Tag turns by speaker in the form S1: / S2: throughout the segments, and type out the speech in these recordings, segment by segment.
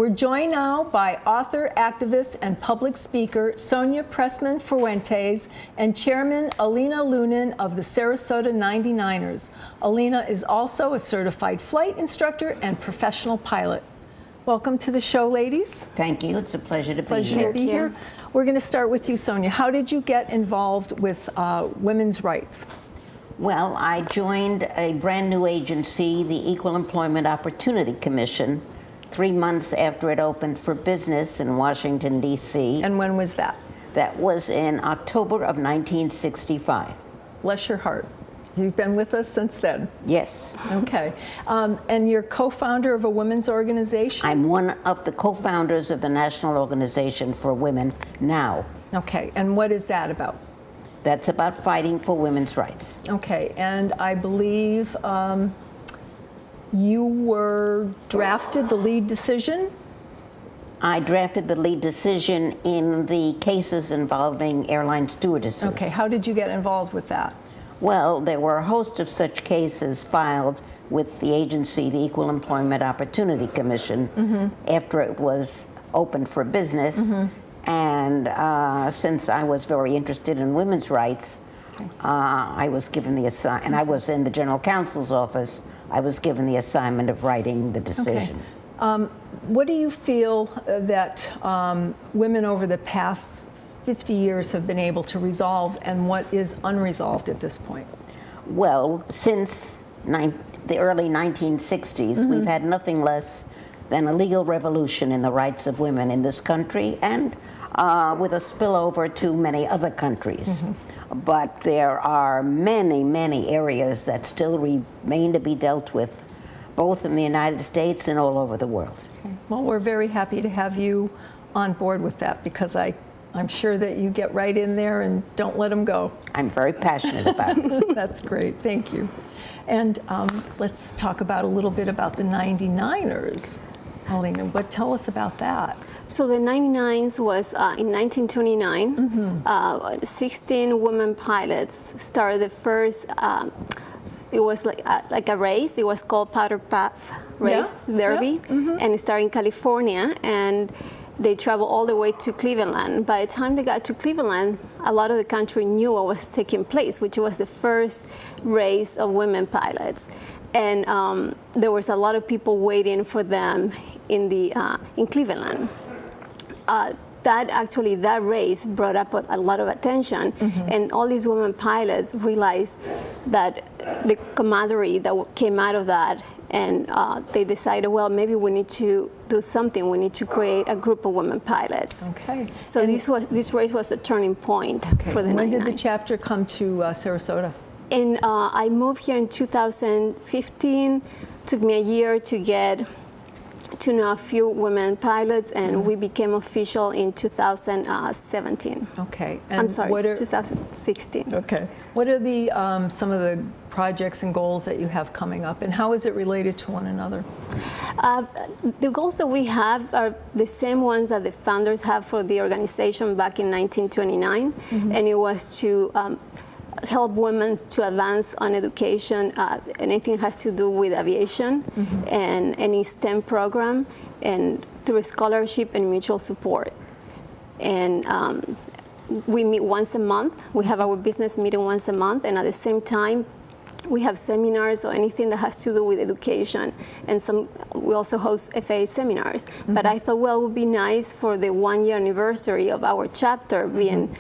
S1: We're joined now by author, activist, and public speaker Sonia Pressmen Fuentes and Chairman Elina Lunin of the Sarasota 99ers. Elina is also a certified flight instructor and professional pilot. Welcome to the show, ladies.
S2: Thank you. It's a pleasure to be
S1: Pleasure
S2: here.
S1: to be here. We're going to start with you, Sonia. How did you get involved with women's rights?
S2: Well, I joined a brand new agency, the Equal Employment Opportunity Commission, 3 months after it opened for business in Washington, D.C.
S1: And when was that?
S2: That was in October of 1965.
S1: Bless your heart. You've been with us since then?
S2: Yes.
S1: Okay. And you're co-founder of a women's organization?
S2: I'm one of the co-founders of the National Organization for Women Now.
S1: Okay. And what is that about?
S2: That's about fighting for women's rights.
S1: Okay. And I believe you were drafted the lead decision?
S2: I drafted the lead decision in the cases involving airline stewardesses.
S1: Okay. How did you get involved with that?
S2: Well, there were a host of such cases filed with the agency, the Equal Employment Opportunity Commission, after it was opened for business. And since I was very interested in women's rights, I was given the assignment, and I was in the General Counsel's office, I was given the assignment of writing the decision.
S1: Okay. What do you feel that women over the past 50 years have been able to resolve, and what is unresolved at this point?
S2: Well, since the early 1960s, we've had nothing less than a legal revolution in the rights of women in this country, and with a spillover to many other countries. But there are many, many areas that still remain to be dealt with, both in the United States and all over the world.
S1: Okay. Well, we're very happy to have you on board with that, because I'm sure that you get right in there and don't let them go.
S2: I'm very passionate about it.
S1: That's great. Thank you. And let's talk about a little bit about the 99ers. Elina, tell us about that.
S3: So the 99s was in 1929. 16 women pilots started the first. It was like a race. It was called Powder Puff Race Derby, and it started in California. And they traveled all the way to Cleveland. By the time they got to Cleveland, a lot of the country knew what was taking place, which was the first race of women pilots. And there was a lot of people waiting for them in Cleveland. That race brought up a lot of attention, and all these women pilots realized that the camaraderie that came out of that, and they decided, well, maybe we need to do something. We need to create a group of women pilots.
S1: Okay.
S3: So this race was a turning point for the 99s.
S1: When did the chapter come to Sarasota?
S3: And I moved here in 2015. Took me a year to get to know a few women pilots, and we became official in 2017.
S1: Okay. And
S3: I'm sorry, 2016.
S1: Okay. What are the some of the projects and goals that you have coming up, and how is it related to one another?
S3: The goals that we have are the same ones that the founders have for the organization back in 1929, and it was to help women to advance on education, anything has to do with aviation, and any STEM program, and through scholarship and mutual support. And we meet once a month. We have our business meeting once a month, and at the same time, we have seminars or anything that has to do with education, and we also host FA seminars. But I thought, well, it would be nice for the 1-year anniversary of our chapter being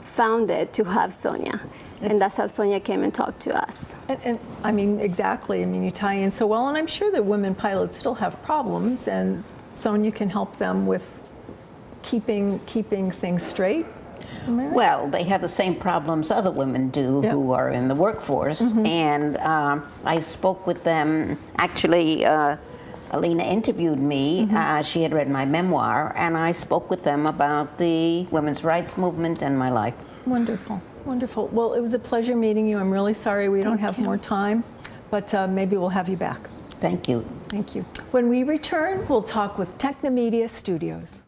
S3: founded to have Sonia. And that's how Sonia came and talked to us.
S1: And I mean, exactly. I mean, you tie in so well, and I'm sure that women pilots still have problems, and Sonia can help them with keeping things straight.
S2: Well, they have the same problems other women do who are in the workforce, and I spoke with them. Actually, Elina interviewed me. She had read my memoir, and I spoke with them about the women's rights movement and my life.
S1: Wonderful, wonderful. Well, it was a pleasure meeting you. I'm really sorry we don't have more time, but maybe we'll have you back.
S2: Thank you.
S1: Thank you. When we return, we'll talk with Technomedia Studios.